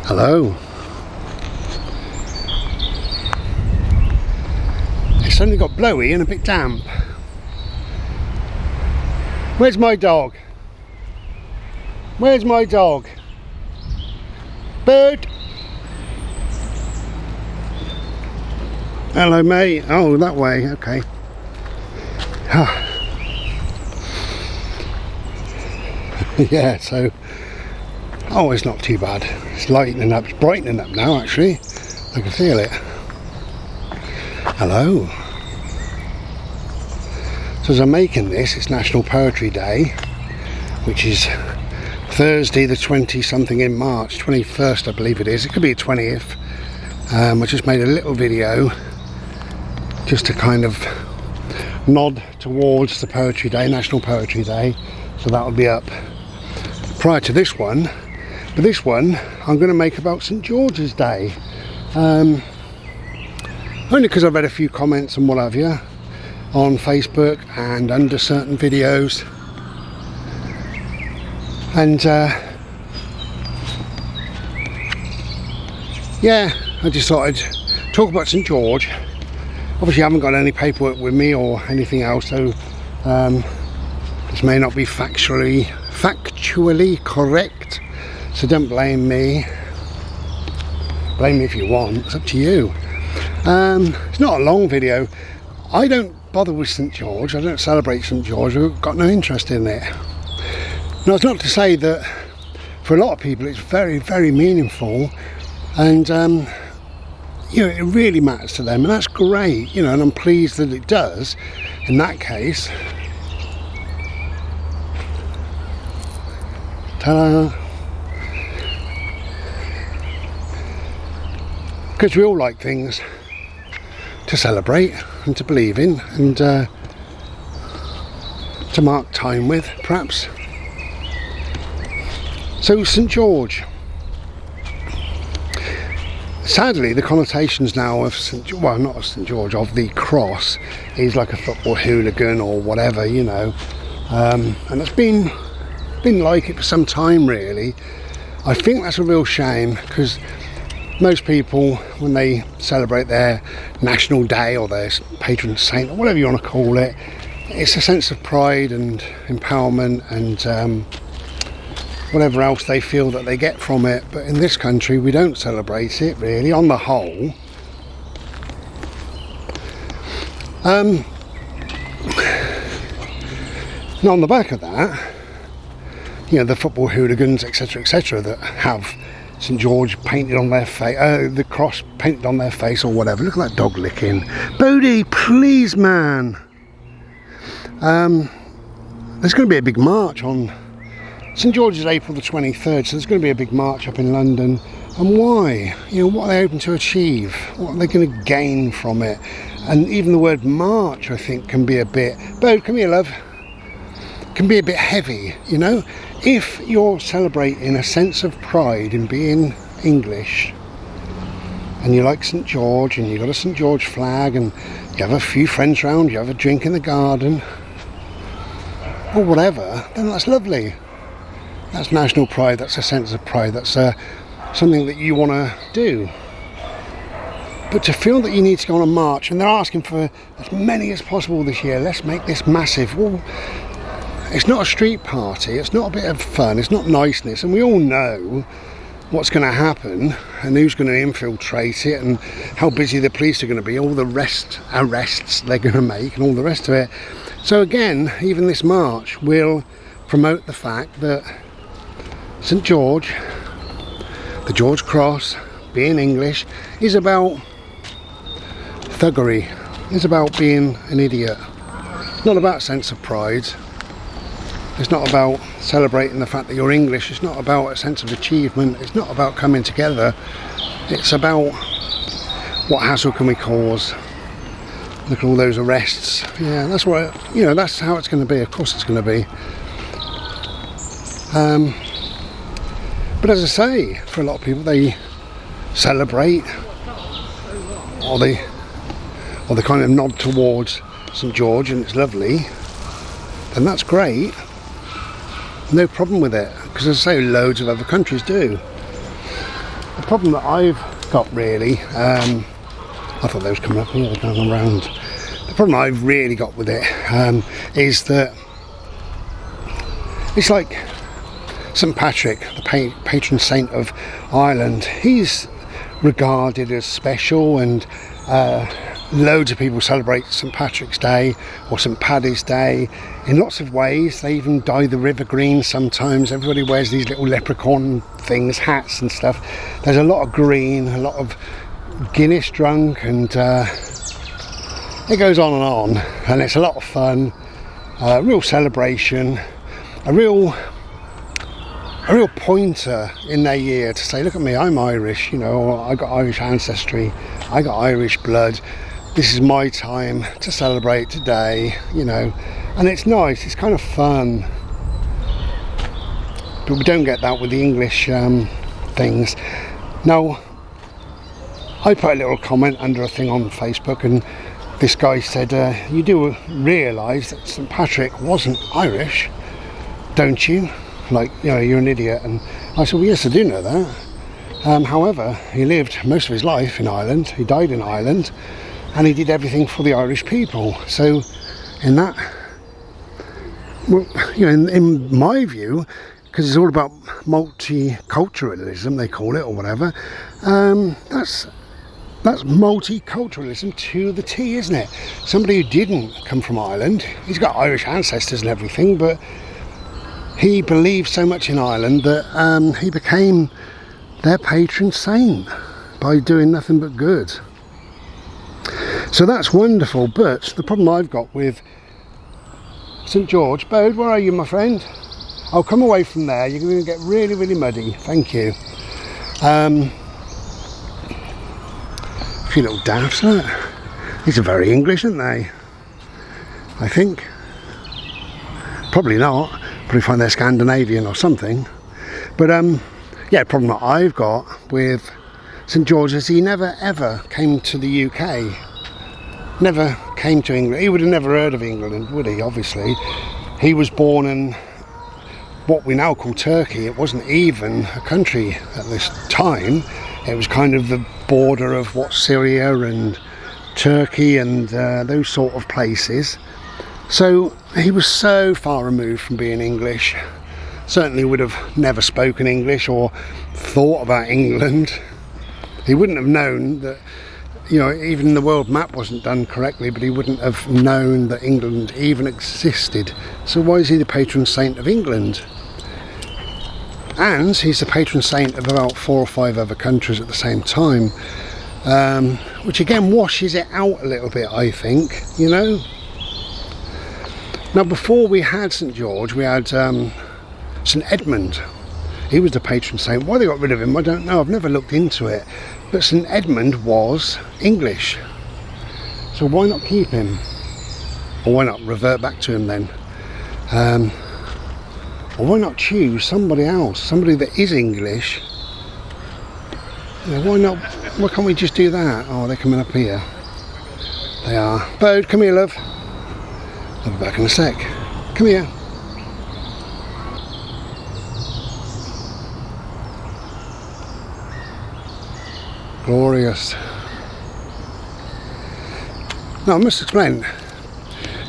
Hello. It's suddenly got blowy and a bit damp. Where's my dog? Where's my dog? Bird! Hello mate. Oh, that way, okay. Yeah, so oh, it's not too bad. It's lightening up, it's brightening up now actually. I can feel it. Hello. So as I'm making this, it's National Poetry Day, which is Thursday the 20 something in March, 21st I believe it is. It could be the 20th. I just made a little video just to kind of nod towards the Poetry Day, National Poetry Day. So that'll be up prior to this one. But this one I'm going to make about St George's Day. Only because I've read a few comments and what have you on Facebook and under certain videos. And yeah, I just thought I'd talk about St George. Obviously I haven't got any paperwork with me or anything else, so this may not be factually correct, so don't blame me. Blame me if you want, it's up to you. It's not a long video. I don't bother with St George, I don't celebrate St George, I've got no interest in it. Now it's not to say that for a lot of people it's very, very meaningful, and you know, it really matters to them, and that's great, you know, and I'm pleased that it does in that case. Ta-da! Because we all like things to celebrate and to believe in and to mark time with, perhaps. So St George. Sadly, the connotations now of well, not of St George, of the cross is like a football hooligan or whatever, you know, and it's been like it for some time really. I think that's a real shame, because most people, when they celebrate their national day or their patron saint or whatever you want to call it, it's a sense of pride and empowerment and whatever else they feel that they get from it. But in this country we don't celebrate it really, on the whole. And on the back of that, you know, the football hooligans, etc., that have St George painted on their face, the cross painted on their face or whatever. Look at that dog licking. Bodie, please man. There's going to be a big march on St George is April the 23rd, so there's going to be a big march up in London. And why? You know, what are they hoping to achieve? What are they going to gain from it? And even the word march, I think, can be a bit, Bode, come here love, can be a bit heavy, you know. If you're celebrating a sense of pride in being English, and you like St George, and you've got a St George flag, and you have a few friends round, you have a drink in the garden, or whatever, then that's lovely. That's national pride, that's a sense of pride, that's something that you want to do. But to feel that you need to go on a march, and they're asking for as many as possible this year, let's make this massive. Well, it's not a street party, it's not a bit of fun, it's not niceness, and we all know what's going to happen and who's going to infiltrate it and how busy the police are going to be, all the arrests they're going to make and all the rest of it. So again, even this march will promote the fact that St George, the George Cross, being English, is about thuggery, is about being an idiot. It's not about sense of pride. It's not about celebrating the fact that you're English. It's not about a sense of achievement. It's not about coming together. It's about what hassle can we cause. Look at all those arrests. Yeah, that's what, you know, that's how it's going to be. Of course it's going to be. But as I say, for a lot of people, they celebrate or they kind of nod towards St George, and it's lovely, and that's great. No problem with it, because as I say, loads of other countries do. The problem that I've got really, I thought they was coming up here, they're going around. The problem I've really got with it is that it's like St Patrick, the patron saint of Ireland. He's regarded as special, and loads of people celebrate St Patrick's Day or St Paddy's Day in lots of ways. They even dye the river green sometimes. Everybody wears these little leprechaun things, hats and stuff. There's a lot of green, a lot of Guinness drunk, and it goes on, and it's a lot of fun, a real celebration, a real pointer in their year to say, look at me, I'm Irish, you know, I got Irish ancestry, I got Irish blood, this is my time to celebrate today, you know. And it's nice, it's kind of fun, but we don't get that with the English things. Now, I put a little comment under a thing on Facebook, and this guy said, you do realise that St Patrick wasn't Irish, don't you? Like, you know, you're an idiot. And I said, well, yes, I do know that. However, he lived most of his life in Ireland, he died in Ireland, and he did everything for the Irish people. So in that, well, you know, in my view, because it's all about multiculturalism, they call it, or whatever, that's multiculturalism to the T, isn't it? Somebody who didn't come from Ireland, he's got Irish ancestors and everything, but he believed so much in Ireland that he became their patron saint by doing nothing but good. So that's wonderful, but the problem I've got with St George, Bode, where are you, my friend? I'll come away from there, you're going to get really, really muddy, thank you. A few little daffs, look. These are very English, aren't they? I think. Probably not. Probably find they're Scandinavian or something. But yeah, problem that I've got with St George is he never ever came to the UK. Never came to England. He would have never heard of England, would he? Obviously. He was born in what we now call Turkey. It wasn't even a country at this time. It was kind of the border of what, Syria and Turkey and those sort of places. So he was so far removed from being English. Certainly would have never spoken English or thought about England. He wouldn't have known that, you know, even the world map wasn't done correctly, but he wouldn't have known that England even existed. So why is he the patron saint of England? And he's the patron saint of about 4 or 5 other countries at the same time, which again washes it out a little bit, I think, you know. Now, before we had St George, we had St Edmund. He was the patron saint. Why they got rid of him, I don't know. I've never looked into it. But St Edmund was English. So why not keep him? Or why not revert back to him then? Or why not choose somebody else? Somebody that is English. You know, why not? Why can't we just do that? Oh, they're coming up here. They are. Bode, come here, love. I'll be back in a sec. Come here. Glorious. Now I must explain,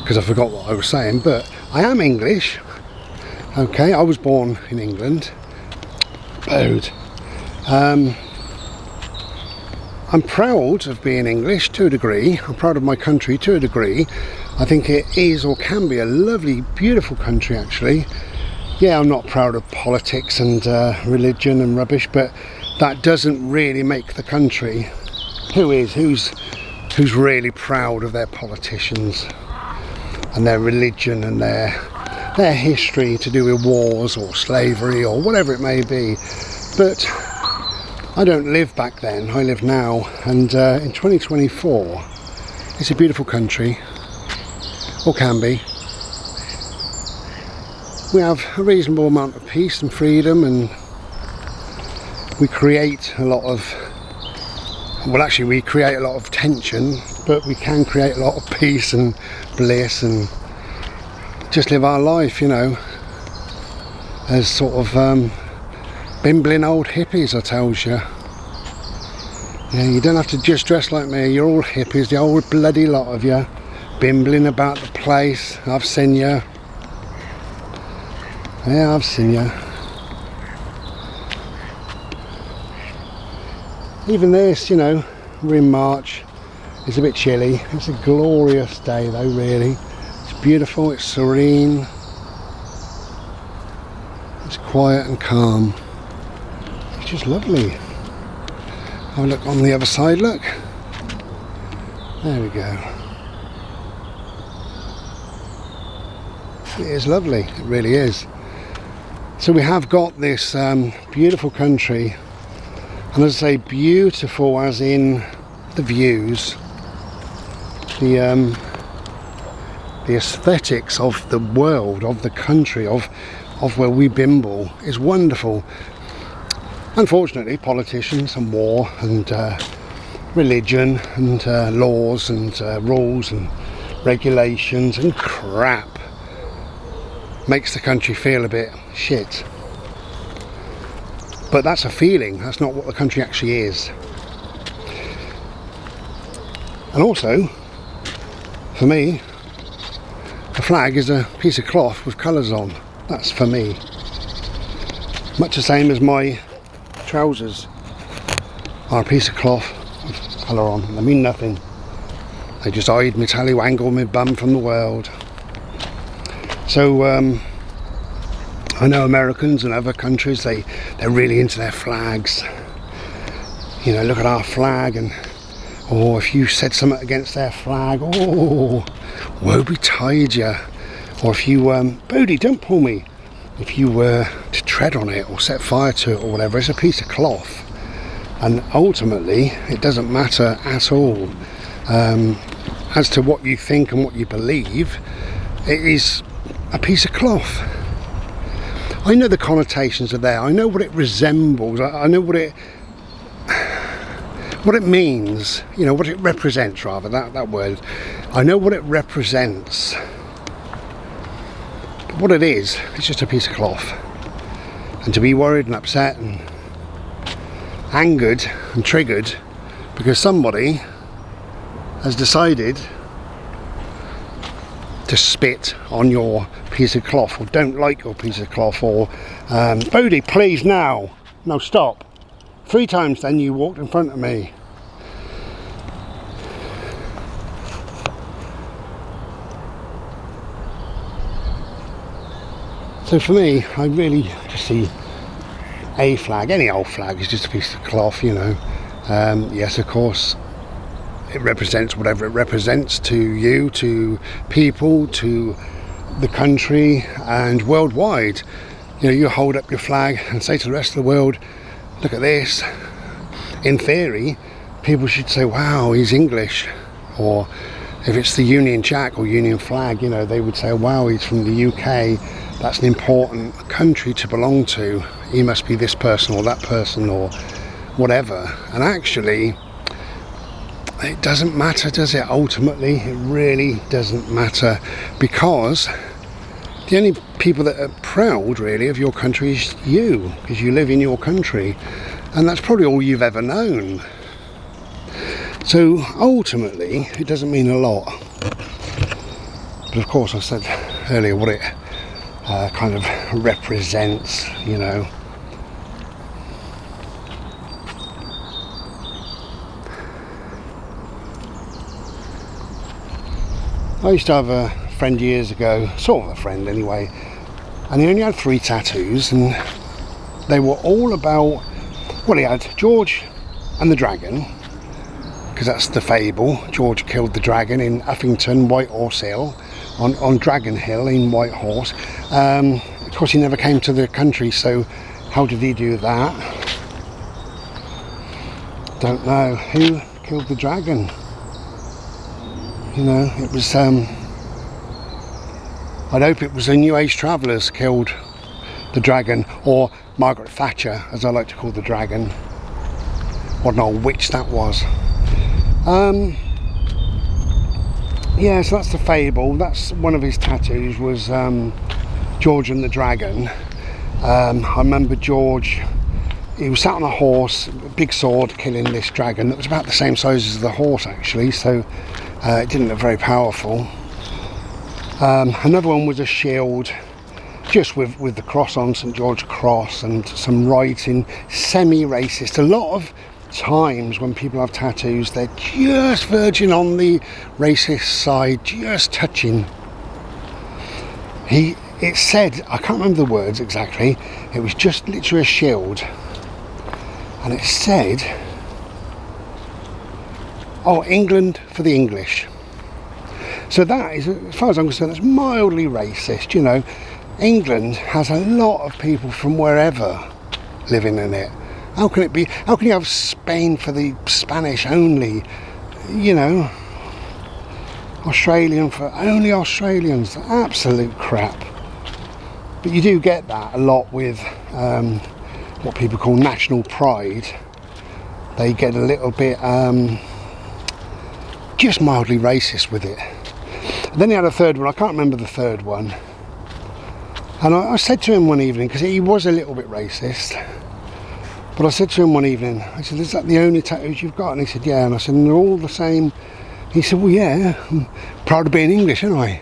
because I forgot what I was saying, but I am English. Okay, I was born in England. Bode. I'm proud of being English to a degree. I'm proud of my country to a degree. I think it is or can be a lovely, beautiful country actually. Yeah, I'm not proud of politics and religion and rubbish, but that doesn't really make the country. Who is? Who's really proud of their politicians and their religion and their history to do with wars or slavery or whatever it may be? But I don't live back then, I live now, and in 2024 it's a beautiful country, or can be. We have a reasonable amount of peace and freedom, and we create a lot of, well actually we create a lot of tension, but we can create a lot of peace and bliss and just live our life, you know, as sort of bimbling old hippies, I tells you. Yeah, you don't have to just dress like me. You're all hippies, the old bloody lot of you, bimbling about the place. I've seen you. Yeah, I've seen you. Even this, you know, we're in March. It's a bit chilly. It's a glorious day though, really. It's beautiful, it's serene. It's quiet and calm. It's just lovely. Have a look on the other side, look. There we go. It is lovely, it really is. So we have got this beautiful country, and as I say, beautiful as in the views, the aesthetics of the world, of the country, of where we bimble is wonderful. Unfortunately, politicians and war and religion and laws and rules and regulations and crap makes the country feel a bit shit. But that's a feeling, that's not what the country actually is. And also, for me, the flag is a piece of cloth with colours on. That's for me. Much the same as my trousers are a piece of cloth with colour on. They mean nothing. They just hide me tallywhangle my bum from the world. So I know Americans and other countries, they're really into their flags. You know, look at our flag, and if you said something against their flag, woe betide you. Or if you, Bodie, don't pull me. If you were to tread on it or set fire to it or whatever, it's a piece of cloth. And ultimately, it doesn't matter at all. As to what you think and what you believe, it is a piece of cloth. I know the connotations are there. I know what it resembles. I know what it means. You know, what it represents, rather, that word. I know what it represents. But what it is, it's just a piece of cloth. And to be worried and upset and angered and triggered because somebody has decided to spit on your piece of cloth, or don't like your piece of cloth, or Bodie, please, now, no, stop. 3 times then you walked in front of me. So for me, I really just see a flag, any old flag, is just a piece of cloth, you know. Yes, of course, it represents whatever it represents to you, to people, to the country, and worldwide. You know, you hold up your flag and say to the rest of the world, look at this. In theory, people should say, wow, he's English. Or if it's the Union Jack or Union flag, you know, they would say, wow, he's from the UK. That's an important country to belong to. He must be this person or that person or whatever. And actually, it doesn't matter, does it? Ultimately, it really doesn't matter, because the only people that are proud, really, of your country is you, because you live in your country, and that's probably all you've ever known. So ultimately, it doesn't mean a lot. But of course, I said earlier what it kind of represents, you know. I used to have a friend years ago, sort of a friend anyway, and he only had 3 tattoos, and they were all about, well, he had George and the Dragon, because that's the fable. George killed the dragon in Uffington, Whitehorse Hill, on Dragon Hill in Whitehorse. Of course, he never came to the country, so how did he do that? Don't know. Who killed the dragon? You know, it was, I'd hope it was the New Age travellers killed the dragon, or Margaret Thatcher, as I like to call the dragon. What an old witch that was. Yeah, so that's the fable. That's one of his tattoos, was George and the Dragon. I remember George he was sat on a horse, a big sword, killing this dragon that was about the same size as the horse actually, so it didn't look very powerful. Another one was a shield, just with the cross on, St George cross, and some writing, semi-racist. A lot of times when people have tattoos, they're just verging on the racist side, just touching. It said, I can't remember the words exactly, it was just literally a shield, and it said, oh, England for the English. So that is, as far as I'm concerned, that's mildly racist. You know, England has a lot of people from wherever living in it. How can it be? How can you have Spain for the Spanish only? You know, Australian for only Australians. Absolute crap. But you do get that a lot with what people call national pride. They get a little bit just mildly racist with it. And then he had a third one. I can't remember the third one. And I said to him one evening, because he was a little bit racist, but I said to him one evening, I said, is that the only tattoos you've got? And he said, yeah. And I said, and they're all the same. He said, well, yeah, I'm proud of being English, aren't I?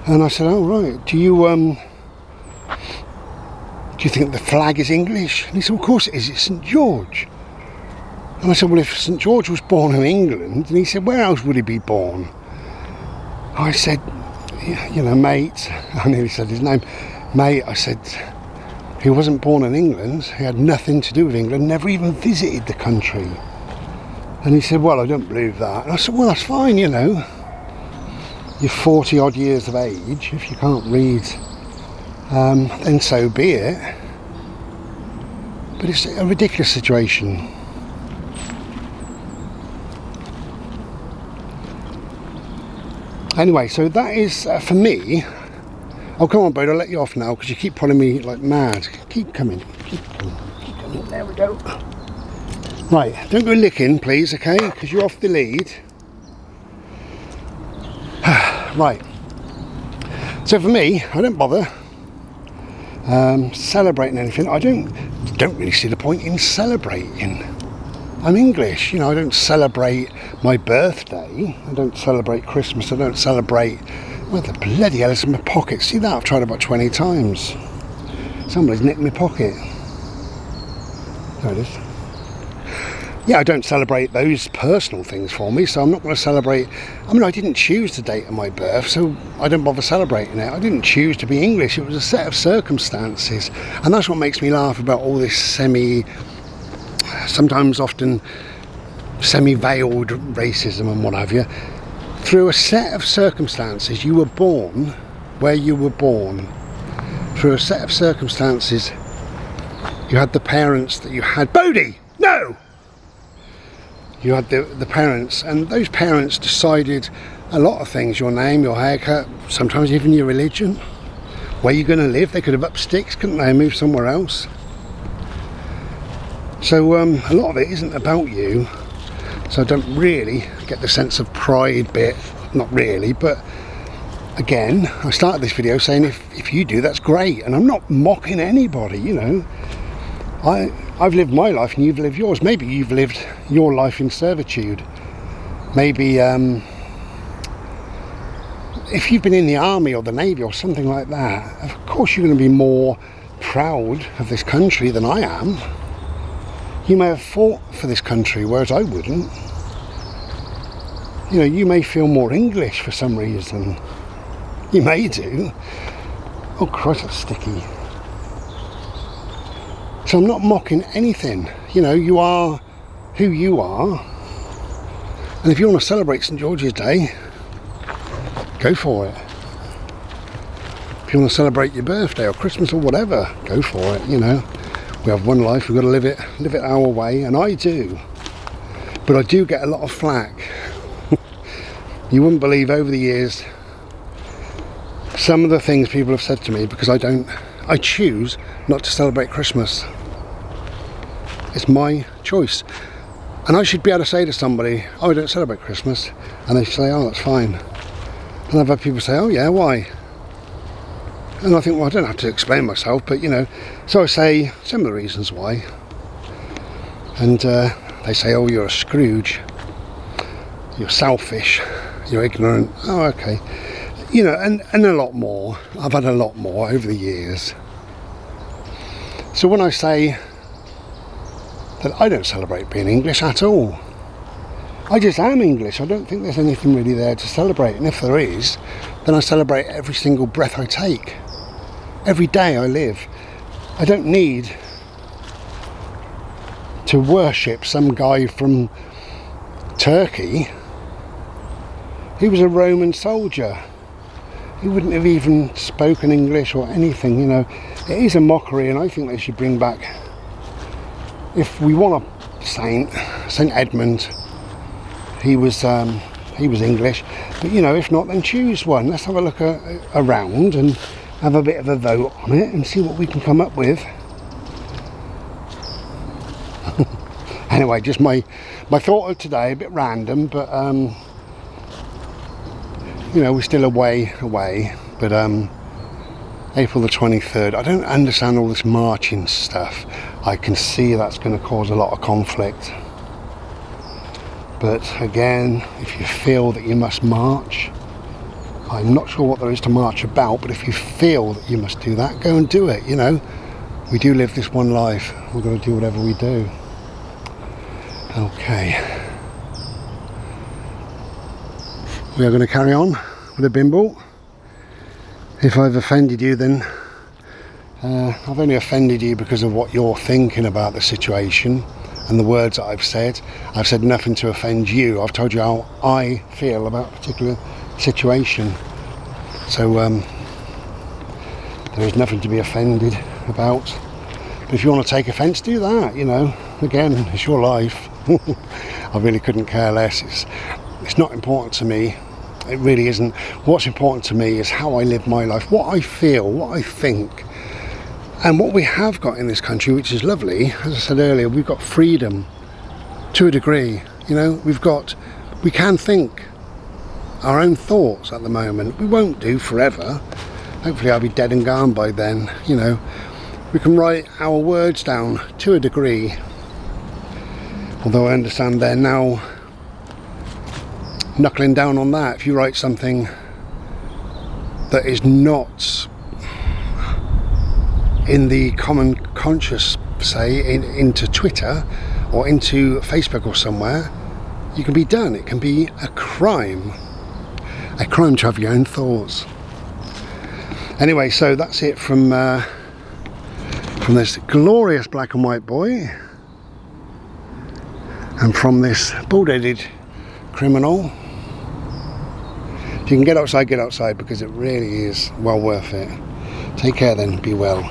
And I said, oh, right. Do you think the flag is English? And he said, well, of course it is. It's St George. And I said, well, if St George was born in England, and he said, where else would he be born? I said, you know, mate, I nearly said his name, mate, I said, he wasn't born in England, he had nothing to do with England, never even visited the country. And he said, well, I don't believe that. And I said, well, that's fine, you know. You're 40 odd years of age, if you can't read, then so be it. But it's a ridiculous situation. Anyway, so that is for me. Oh, come on, Bode, I'll let you off now because you keep pulling me like mad. Keep coming, keep coming, keep coming. There we go. Right, don't go licking, please, okay? Because you're off the lead. Right. So for me, I don't bother celebrating anything. I don't really see the point in celebrating. I'm English, you know, I don't celebrate my birthday, I don't celebrate Christmas, I don't celebrate, well, the bloody hell is in my pocket. See that? I've tried about 20 times. Somebody's nicked my pocket. There it is. Yeah, I don't celebrate those personal things for me, so I'm not going to celebrate. I mean, I didn't choose the date of my birth, so I don't bother celebrating it. I didn't choose to be English, it was a set of circumstances. And that's what makes me laugh about all this sometimes often semi-veiled racism and what have you. Through a set of circumstances, you were born where you were born. Through a set of circumstances, you had the parents that you had. Bodie! No! You had the parents, and those parents decided a lot of things. Your name, your haircut, sometimes even your religion. Where you're going to live. They could have upped sticks, couldn't they, and moved somewhere else. So a lot of it isn't about you, so I don't really get the sense of pride bit, not really, but again, I started this video saying if you do, that's great, and I'm not mocking anybody, you know. I've lived my life and you've lived yours. Maybe you've lived your life in servitude. Maybe if you've been in the army or the navy or something like that, of course you're going to be more proud of this country than I am. You may have fought for this country, whereas I wouldn't. You know, you may feel more English for some reason. You may do. Oh Christ, that's sticky. So I'm not mocking anything. You know, you are who you are. And if you want to celebrate St George's Day, go for it. If you want to celebrate your birthday or Christmas or whatever, go for it, you know. We have one life, we've got to live it our way, and I do. But I do get a lot of flack. You wouldn't believe over the years some of the things people have said to me because I choose not to celebrate Christmas. It's my choice. And I should be able to say to somebody, oh, I don't celebrate Christmas. And they say, oh, that's fine. And I've had people say, oh yeah, why? And I think, well, I don't have to explain myself, but you know, so I say some of the reasons why. And they say, oh, you're a Scrooge, you're selfish, you're ignorant. Oh, okay. You know, and a lot more. I've had a lot more over the years. So when I say that I don't celebrate being English at all, I just am English. I don't think there's anything really there to celebrate. And if there is, then I celebrate every single breath I take. Every day I live. I don't need to worship some guy from Turkey. He was a Roman soldier. He wouldn't have even spoken English or anything, you know. It is a mockery, and I think they should bring back, if we want a saint, Saint Edmund. He was English, but you know, if not, then choose one. Let's have a look around and have a bit of a vote on it and see what we can come up with. Anyway, just my thought of today, a bit random, but you know, we're still away, but April the 23rd, I don't understand all this marching stuff. I can see that's going to cause a lot of conflict. But again, if you feel that you must march, I'm not sure what there is to march about, but if you feel that you must do that, go and do it, you know. We do live this one life. We've got to do whatever we do. Okay. We are going to carry on with a bimble. If I've offended you, then I've only offended you because of what you're thinking about the situation and the words that I've said. I've said nothing to offend you. I've told you how I feel about a particular situation. So there is nothing to be offended about. But if you want to take offence, do that, you know. Again, it's your life. I really couldn't care less. It's not important to me. It really isn't. What's important to me is how I live my life, what I feel, what I think. And what we have got in this country, which is lovely, as I said earlier, we've got freedom to a degree. You know, we can think our own thoughts at the moment. We won't do forever. Hopefully I'll be dead and gone by then. You know, we can write our words down to a degree. Although I understand they're now knuckling down on that. If you write something that is not in the common conscious, say, into Twitter or into Facebook or somewhere, you can be done. It can be a crime to have your own thoughts. Anyway, so that's it from this glorious black and white boy, and from this bald-headed criminal. If you can get outside, because it really is well worth it. Take care then, be well.